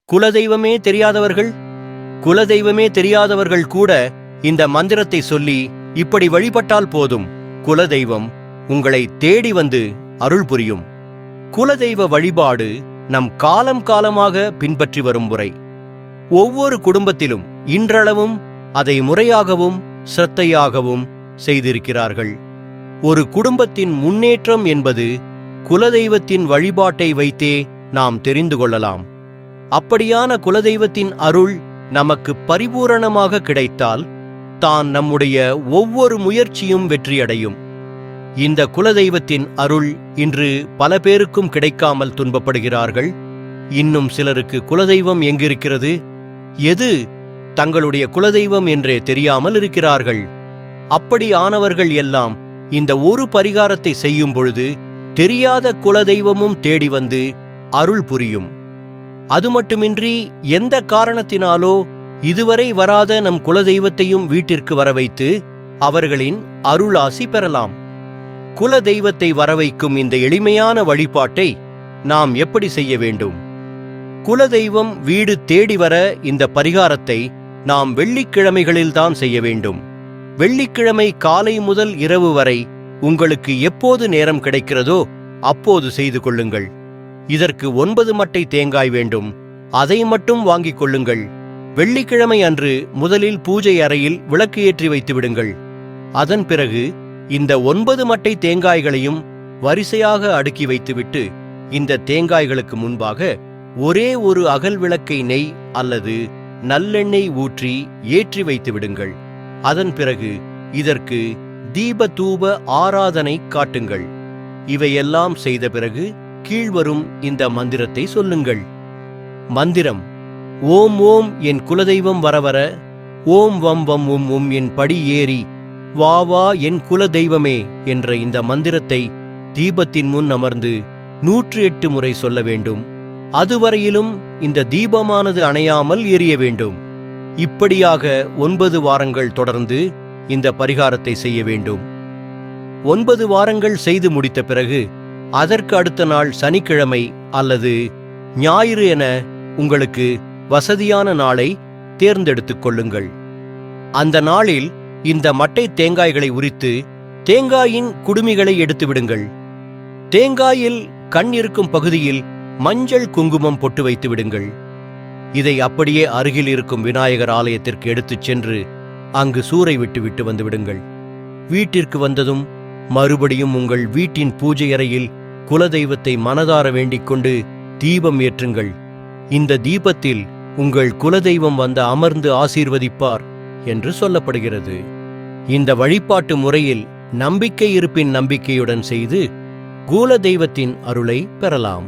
குலதெய்வமே தெரியாதவர்கள் குலதெய்வமே தெரியாதவர்கள் கூட இந்த மந்திரத்தை சொல்லி இப்படி வழிபட்டால் போதும், குலதெய்வம் உங்களை தேடி வந்து அருள் புரியும். குலதெய்வ வழிபாடு நம் காலம் காலமாக பின்பற்றி வரும் முறை. ஒவ்வொரு குடும்பத்திலும் இன்றளவும் அதை முறையாகவும் சிரத்தையாகவும் செய்திருக்கிறார்கள். ஒரு குடும்பத்தின் முன்னேற்றம் என்பது குலதெய்வத்தின் வழிபாட்டை வைத்தே நாம் தெரிந்து கொள்ளலாம். அப்படியான குலதெய்வத்தின் அருள் நமக்கு பரிபூரணமாக கிடைத்தால் தான் நம்முடைய ஒவ்வொரு முயற்சியும் வெற்றியடையும். இந்த குலதெய்வத்தின் அருள் இன்று பல பேருக்கும் கிடைக்காமல் துன்பப்படுகிறார்கள். இன்னும் சிலருக்கு குலதெய்வம் எங்கிருக்கிறது, எது தங்களுடைய குலதெய்வம் என்றே தெரியாமல் இருக்கிறார்கள். அப்படி ஆனவர்கள் எல்லாம் இந்த ஒரு பரிகாரத்தை செய்யும் பொழுது தெரியாத குலதெய்வமும் தேடி வந்து அருள் புரியும். அது மட்டுமின்றி எந்த காரணத்தினாலோ இதுவரை வராத நம் குலதெய்வத்தையும் வீட்டிற்கு வரவைத்து அவர்களின் அருளாசி பெறலாம். குலதெய்வத்தை வரவைக்கும் இந்த எளிமையான வழிபாட்டை நாம் எப்படி செய்ய வேண்டும்? குலதெய்வம் வீடு தேடி வர இந்த பரிகாரத்தை நாம் வெள்ளிக்கிழமைகளில்தான் செய்ய வேண்டும். வெள்ளிக்கிழமை காலை முதல் இரவு வரை உங்களுக்கு எப்போது நேரம் கிடைக்கிறதோ அப்போது செய்து கொள்ளுங்கள். இதற்கு 9 மட்டை தேங்காய் வேண்டும். அதை மட்டும் வாங்கிக் கொள்ளுங்கள். வெள்ளிக்கிழமை அன்று முதலில் பூஜை அறையில் விளக்கு ஏற்றி வைத்து விடுங்கள். அதன் பிறகு இந்த 9 மட்டை தேங்காய்களையும் வரிசையாக அடுக்கி வைத்துவிட்டு இந்த தேங்காய்களுக்கு முன்பாக ஒரே ஒரு அகல் விளக்கை நெய் அல்லது நல்லெண்ணெய் ஊற்றி ஏற்றி வைத்து விடுங்கள். அதன் பிறகு இதற்கு தீப தூப ஆராதனை காட்டுங்கள். இவையெல்லாம் செய்த பிறகு கீழ்வரும் இந்த மந்திரத்தை சொல்லுங்கள். மந்திரம்: ஓம் ஓம் என் குலதெய்வம் வரவர, ஓம் வம் வம் உம் உம் என் படி ஏறி, வா வா என் குலதெய்வமே என்ற இந்த மந்திரத்தை தீபத்தின் முன் அமர்ந்து 108 முறை சொல்ல வேண்டும். அதுவரையிலும் இந்த தீபமானது அணையாமல் எரிய வேண்டும். இப்படியாக 9 வாரங்கள் தொடர்ந்து இந்த பரிகாரத்தை செய்ய வேண்டும். 9 வாரங்கள் செய்து முடித்த பிறகு அதற்கு அடுத்த நாள் சனிக்கிழமை அல்லது ஞாயிறு என உங்களுக்கு வசதியான நாளை தேர்ந்தெடுத்துக் கொள்ளுங்கள். அந்த நாளில் இந்த மட்டை தேங்காய்களை உரித்து தேங்காயின் குடுமிகளை எடுத்து விடுங்கள். தேங்காயில் கண் இருக்கும் பகுதியில் மஞ்சள் குங்குமம் பொட்டு வைத்து விடுங்கள். இதை அப்படியே அருகில் இருக்கும் விநாயகர் ஆலயத்திற்கு எடுத்துச் சென்று அங்கு சூறை விட்டு வந்து விடுங்கள். வீட்டிற்கு வந்ததும் மறுபடியும் உங்கள் வீட்டின் பூஜை அறையில் குலதெய்வத்தை மனதார வேண்டிக் கொண்டு தீபம் ஏற்றுங்கள். இந்த தீபத்தில் உங்கள் குலதெய்வம் வந்து அமர்ந்து ஆசீர்வதிப்பார் என்று சொல்லப்படுகிறது. இந்த வழிபாட்டு முறையில் நம்பிக்கை இருப்பின் நம்பிக்கையுடன் செய்து குலதெய்வத்தின் அருளை பெறலாம்.